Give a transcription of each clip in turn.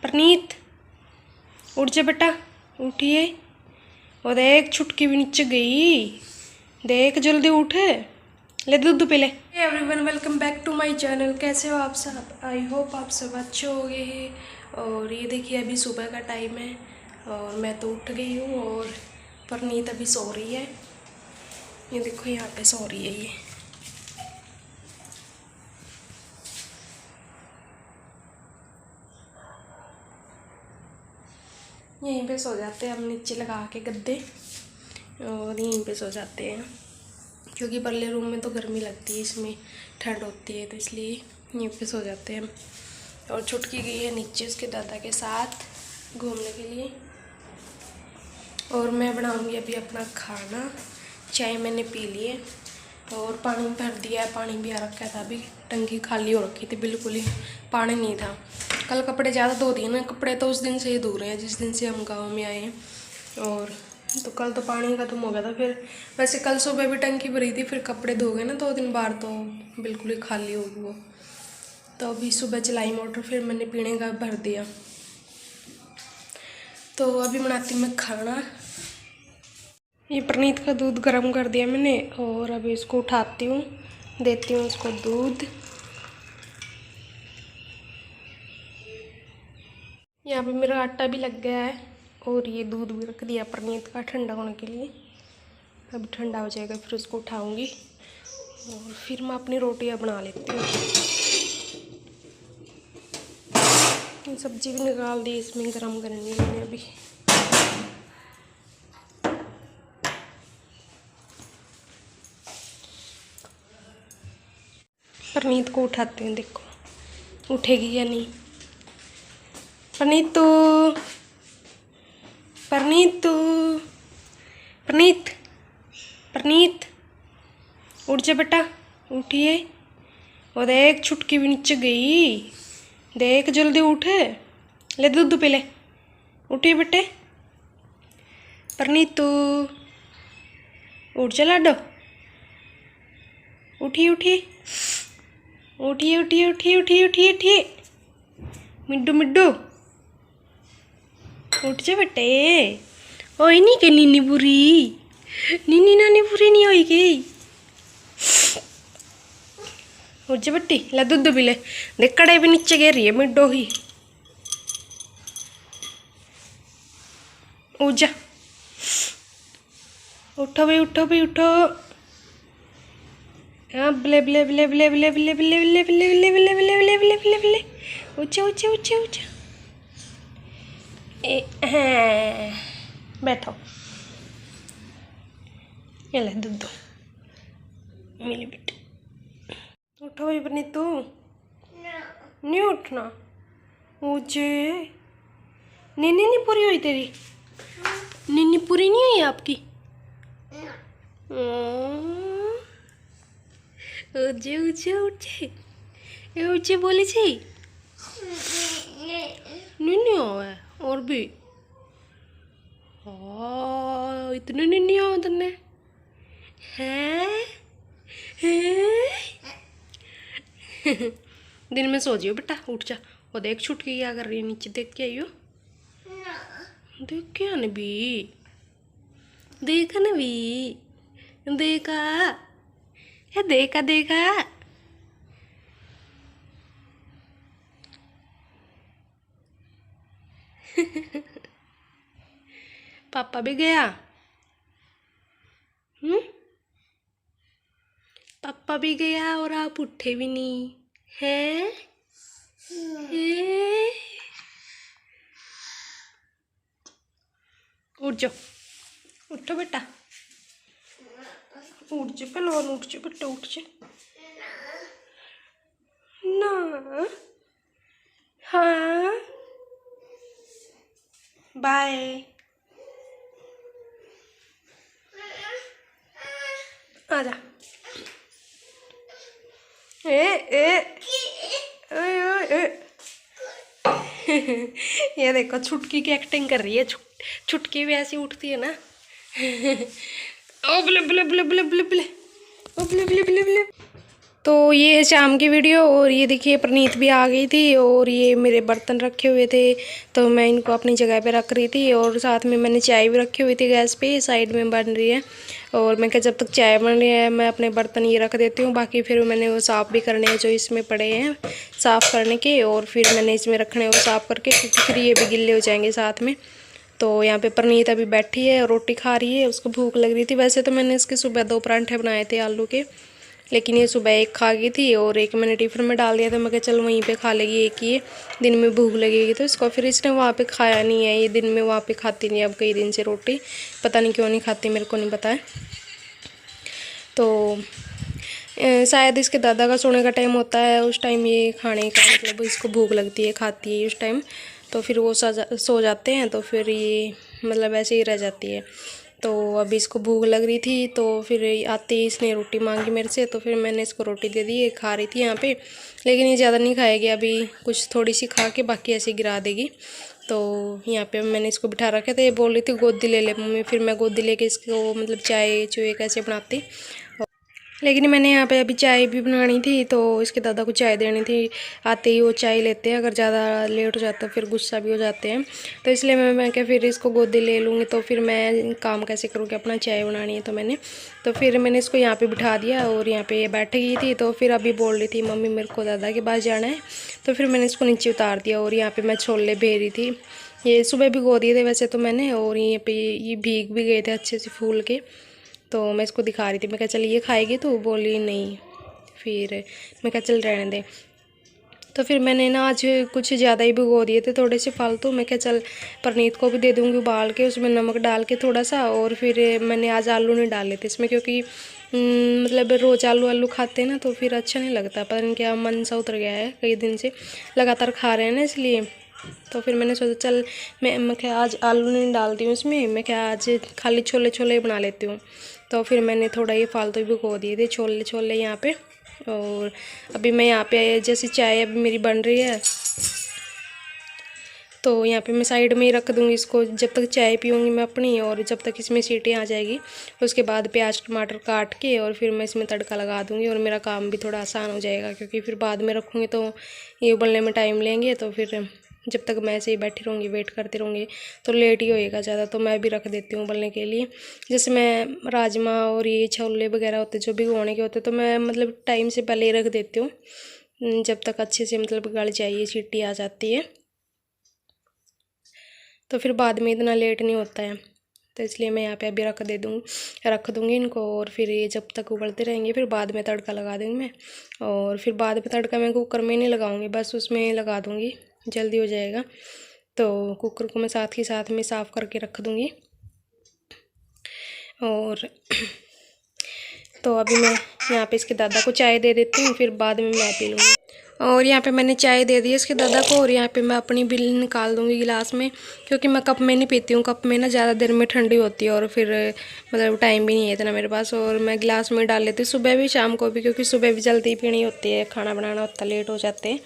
परनीत उठ जा बेटा, उठिए। और देख छुटकी भी नीचे गई, देख जल्दी उठ, ले दूध पे ले। Everyone welcome back to my channel. कैसे हो आप सब? आई होप आप सब अच्छे हो गए हैं। और ये देखिए अभी सुबह का टाइम है और मैं तो उठ गई हूँ और परनीत अभी सो रही है। ये देखो यहाँ पे सो रही है ये। यहीं पे सो जाते हैं हम, नीचे लगा के गद्दे, और यहीं पे सो जाते हैं क्योंकि परले रूम में तो गर्मी लगती है, इसमें ठंड होती है, तो इसलिए यहीं पे सो जाते हैं हम। और छुटकी गई है नीचे उसके दादा के साथ घूमने के लिए। और मैं बनाऊंगी अभी अपना खाना। चाय मैंने पी ली है और पानी भर दिया है, पानी भी आ रखा था। अभी टंकी खाली हो रखी थी, बिल्कुल ही पानी नहीं था। कल कपड़े ज़्यादा धो दिए ना, कपड़े तो उस दिन से ही धो रहे हैं जिस दिन से हम गांव में आए हैं। और तो कल तो पानी खत्म हो गया था, फिर वैसे कल सुबह भी टंकी भरी थी, फिर कपड़े धो गए ना 2 दिन बाद, तो बिल्कुल ही खाली होगी वो। तो अभी सुबह चलाई मोटर, फिर मैंने पीने का भर दिया। तो अभी बनाती मैं खाना। ये परनीत का दूध गर्म कर दिया मैंने और अभी इसको उठाती हूँ, देती हूँ इसको दूध। यहाँ पे मेरा आटा भी लग गया है और ये दूध भी रख दिया परनीत का ठंडा होने के लिए। अभी ठंडा हो जाएगा फिर उसको उठाऊंगी और फिर मैं अपनी रोटियाँ बना लेती हूँ। सब्जी भी निकाल दी, इसमें गरम करनी है मैंने अभी। परनीत को उठाते हैं, देखो उठेगी या नहीं। परनीत परनीत परनीत परनीत उठ जा बेटा, उठिए। और देख छुटकी भी नीचे गई, देख जल्दी उठ, ले दूध पे ले। उठिए बेटे। परनीत उठ जा लाडो, उठिए उठिए उठिए उठिए उठिए उठिए उठिए उठिए। मिड्डू मिड्डू उठ जा बेटे। ओई नहीं के नीनी बुरी, नीनी नानी बुरी नहीं होई गई। उठ जा बेटी, ला दूध भी ले। देख कड़े भी नीचे गिर रही है मिड्डो ही। उठ जा, उठो भाई उठो भाई उठो। हाँ बले बले बले बले बले बले बले बले बले बले बले बले बले बले बले बले। ऊँचा ऊँचा ऊँचा ऊँचा। हाँ बैठो, ये ले दूध दो मिली बेटी। उठो भाई बनी, तू नहीं उठना। मुझे नीनी नहीं पूरी हुई तेरी? नीनी पूरी नहीं हुई आपकी? ऊँचे ऊँचे ऊँचे ऊँचे बोली थी नहीं है और भी। हाँ इतने नहीं आओ तन्ने हैं दिन में सो जियो बेटा, उठ जा। वो देख छुटकी क्या कर रही है नीचे, देख के आइयो। देख के आने भी, देखा ना भी, देखा है, देखा देखा। पापा भी गया। पापा भी गया और आप उठे भी नहीं हैं। उठ जाओ, उठो बेटा, उठ जा पहले, उठ जा बेटा, उठ जा ना। हाँ बाय। आजा। ए ये देखो छुटकी की एक्टिंग कर रही है। छुटकी भी ऐसी उठती है ना। ओ बले बले बले बले बले बले, ओ बले बले बले बले। तो ये है शाम की वीडियो। और ये देखिए प्रनीत भी आ गई थी और ये मेरे बर्तन रखे हुए थे तो मैं इनको अपनी जगह पे रख रही थी। और साथ में मैंने चाय भी रखी हुई थी गैस पे, साइड में बन रही है। और मैं कहा जब तक चाय बन रही है मैं अपने बर्तन ये रख देती हूँ, बाकी फिर मैंने वो साफ़ भी करने हैं जो इसमें पड़े हैं साफ़ करने के, और फिर मैंने इसमें रखने हैं वो साफ़ करके, क्योंकि फिर ये भी गिल्ले हो जाएंगे साथ में। तो यहाँ पे प्रनीत अभी बैठी है और रोटी खा रही है, उसको भूख लग रही थी। वैसे तो मैंने इसके सुबह 2 परांठे बनाए थे आलू के, लेकिन ये सुबह एक खा गई थी और एक मैंने टिफ़िन में डाल दिया था। मैं कहा चल वहीं पे खा लेगी, एक ही दिन में भूख लगेगी तो इसको। फिर इसने वहाँ पे खाया नहीं है, ये दिन में वहाँ पे खाती नहीं अब कई दिन से रोटी, पता नहीं क्यों नहीं खाती, मेरे को नहीं पता है। तो शायद इसके दादा का सोने का टाइम होता है, उस टाइम ये खाने का मतलब इसको भूख लगती है, खाती है उस टाइम। तो फिर वो सो जाते हैं तो फिर ये मतलब ऐसे ही रह जाती है। तो अभी इसको भूख लग रही थी तो फिर आते ही इसने रोटी मांगी मेरे से, तो फिर मैंने इसको रोटी दे दी। ये खा रही थी यहाँ पे, लेकिन ये ज़्यादा नहीं खाएगी अभी, कुछ थोड़ी सी खा के बाकी ऐसे गिरा देगी। तो यहाँ पे मैंने इसको बिठा रखा था, ये बोल रही थी गोदी ले ले मम्मी, फिर मैं गोदी लेके इसको मतलब चाय चूहे कैसे बनाती। लेकिन मैंने यहाँ पे अभी चाय भी बनानी थी तो इसके दादा को चाय देनी थी। आते ही वो चाय लेते हैं, अगर ज़्यादा लेट हो जाता है फिर गुस्सा भी हो जाते हैं। तो इसलिए मैं क्या फिर इसको गोदी ले लूँगी तो फिर मैं काम कैसे करूँगी, अपना चाय बनानी है। तो फिर मैंने इसको यहाँ पे बिठा दिया और यहाँ पे ये बैठ गई थी। तो फिर अभी बोल रही थी मम्मी मेरे को दादा के पास जाना है, तो फिर मैंने इसको नीचे उतार दिया। और यहाँ पर मैं छोले भेज रही थी, ये सुबह भिगो दिए थे वैसे तो मैंने, और यहाँ पे ये भीग भी गए थे अच्छे से फूल के। तो मैं इसको दिखा रही थी, मैं कहा चल ये खाएगी, तो बोली नहीं। फिर मैं कहा चल रहने दे। तो फिर मैंने ना आज कुछ ज़्यादा ही भिगो दिए थे थोड़े से फालतू। मैं कहा चल प्रनीत को भी दे दूँगी उबाल के, उसमें नमक डाल के थोड़ा सा। और फिर मैंने आज आलू नहीं डाले थे इसमें, क्योंकि मतलब रोज़ आलू आलू खाते हैं ना तो फिर अच्छा नहीं लगता, पता नहीं क्या मन सा उतर गया है, कई दिन से लगातार खा रहे हैं ना इसलिए। तो फिर मैंने सोचा चल मैं क्या आज आलू नहीं डालती हूँ इसमें, मैं क्या आज खाली छोले छोले ही बना लेती हूँ। तो फिर मैंने थोड़ा ये फालतू भी भिगो दिए थे छोले छोले यहाँ पे। और अभी मैं यहाँ पे जैसी चाय अभी मेरी बन रही है तो यहाँ पे मैं साइड में ही रख दूँगी इसको, जब तक चाय पीऊँगी मैं अपनी, और जब तक इसमें सीटी आ जाएगी उसके बाद प्याज टमाटर काट के और फिर मैं इसमें तड़का लगा दूँगी और मेरा काम भी थोड़ा आसान हो जाएगा। क्योंकि फिर बाद में रखूँगी तो ये उबलने में टाइम लेंगे, तो फिर जब तक मैं ऐसे ही बैठी रहूँगी वेट करती रहूँगी तो लेट ही होएगा ज़्यादा। तो मैं भी रख देती हूँ उबलने के लिए। जैसे मैं राजमा और ये छोले वगैरह होते जो भिगोने के होते तो मैं मतलब टाइम से पहले ही रख देती हूँ, जब तक अच्छे से मतलब गल जाइए सीटी आ जाती है, तो फिर बाद में इतना लेट नहीं होता है। तो इसलिए मैं यहाँ पे अभी रख दूँगी इनको। और फिर ये जब तक उबलते रहेंगे फिर बाद में तड़का लगा दूँगी मैं। और फिर बाद में तड़का मैं कुकर में नहीं लगाऊँगी, बस उसमें लगा दूँगी, जल्दी हो जाएगा। तो कुकर को मैं साथ ही साथ में साफ़ करके रख दूँगी। और तो अभी मैं यहाँ पे इसके दादा को चाय दे देती हूँ, फिर बाद में मैं पी लूँगी। और यहाँ पे मैंने चाय दे दी है इसके दादा को, और यहाँ पे मैं अपनी बिल निकाल दूँगी गिलास में, क्योंकि मैं कप में नहीं पीती हूँ, कप में ना ज़्यादा देर में ठंडी होती है और फिर मतलब टाइम भी नहीं है इतना मेरे पास। और मैं गिलास में डाल लेती हूँ सुबह भी शाम को भी, क्योंकि सुबह भी जल्दी पीनी होती है, खाना बनाना होता है, लेट हो जाते हैं।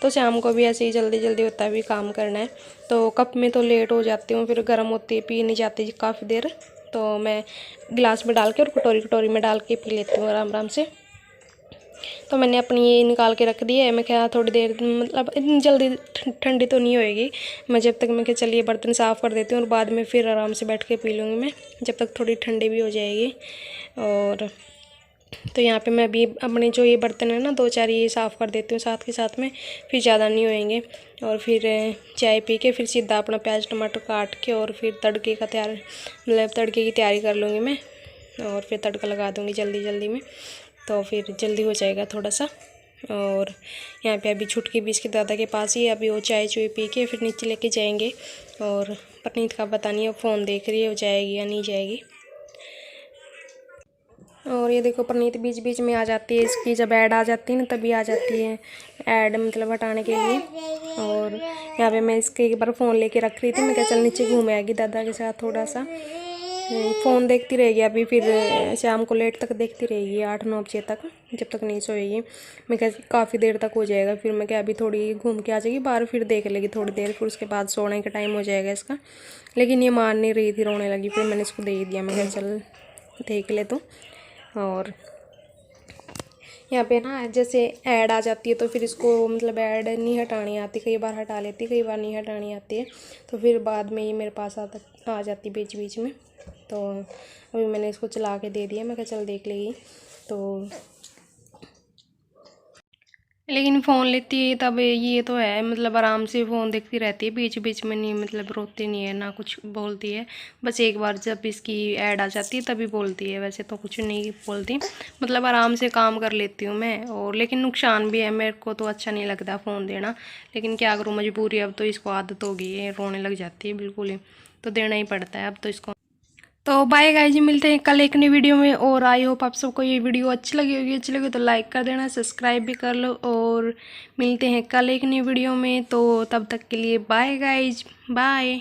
तो शाम को भी ऐसे ही जल्दी जल्दी होता है, भी काम करना है तो कप में तो लेट हो जाती हूँ, फिर गर्म होती है, पी नहीं जाती काफ़ी देर। तो मैं गिलास में डाल के और कटोरी में डाल के पी लेती हूँ आराम आराम से। तो मैंने अपनी ये निकाल के रख दी है। मैं क्या थोड़ी देर मतलब इतनी जल्दी ठंडी तो नहीं होएगी, मैं जब तक मैं क्या चलिए बर्तन साफ़ कर देती हूँ और बाद में फिर आराम से बैठ के पी लूँगी मैं, जब तक थोड़ी ठंडी भी हो जाएगी। और तो यहाँ पे मैं अभी अपने जो ये बर्तन है ना 2-4 ये साफ़ कर देती हूँ साथ के साथ में, फिर ज़्यादा नहीं होएंगे। और फिर चाय पी के फिर सीधा अपना प्याज टमाटर काट के और फिर तड़के का मतलब तड़के की तैयारी कर लूँगी मैं, और फिर तड़का लगा दूँगी जल्दी जल्दी में, तो फिर जल्दी हो जाएगा थोड़ा सा। और यहाँ पे अभी छुटकी भी इसके दादा के पास ही, अभी वो चाय चुई पी के फिर नीचे लेके जाएंगे। और परनीत का पता नहीं, अब फ़ोन देख रही है वो जाएगी या नहीं जाएगी। और ये देखो परनीत बीच बीच में आ जाती है, इसकी जब ऐड आ जाती है ना तभी आ जाती है ऐड, मतलब हटाने के लिए। और यहाँ पे मैं इसके एक बार फ़ोन लेके रख रही थी, मैं क्या चल नीचे घूम आएगी दादा के साथ, थोड़ा सा फ़ोन देखती रहेगी अभी, फिर शाम को लेट तक देखती रहेगी 8-9 बजे तक, जब तक नहीं सोएगी। मैं क्या काफ़ी देर तक हो जाएगा, फिर मैं क्या अभी थोड़ी घूम के आ जाएगी बाहर, फिर देख लेगी थोड़ी देर, फिर उसके बाद सोने का टाइम हो जाएगा इसका। लेकिन ये मान नहीं रही थी, रोने लगी, फिर मैंने इसको दे दिया, मैं क्या चल देख ले तो। और यहाँ पे ना जैसे ऐड आ जाती है तो फिर इसको मतलब ऐड नहीं हटानी आती, कई बार हटा लेती, कई बार नहीं हटानी आती है, तो फिर बाद में ये मेरे पास आ जाती बीच बीच में। तो अभी मैंने इसको चला के दे दिया, मैं कहा चल देख लेगी। तो लेकिन फ़ोन लेती है तब ये तो है, मतलब आराम से फ़ोन देखती रहती है, बीच बीच में नहीं, मतलब रोती नहीं है ना कुछ बोलती है। बस एक बार जब इसकी ऐड आ जाती है तभी बोलती है, वैसे तो कुछ नहीं बोलती, मतलब आराम से काम कर लेती हूँ मैं। और लेकिन नुकसान भी है, मेरे को तो अच्छा नहीं लगता फ़ोन देना, लेकिन क्या करूँ, मजबूरी, अब तो इसको आदत हो गई है, रोने लग जाती है बिल्कुल ही, तो देना ही पड़ता है अब तो इसको। तो बाय गाइस जी, मिलते हैं कल एक नई वीडियो में। और आई होप आप सबको ये वीडियो अच्छी लगी होगी, अच्छी लगी तो लाइक कर देना, सब्सक्राइब भी कर लो, और मिलते हैं कल एक नई वीडियो में। तो तब तक के लिए बाय गाइस, बाय।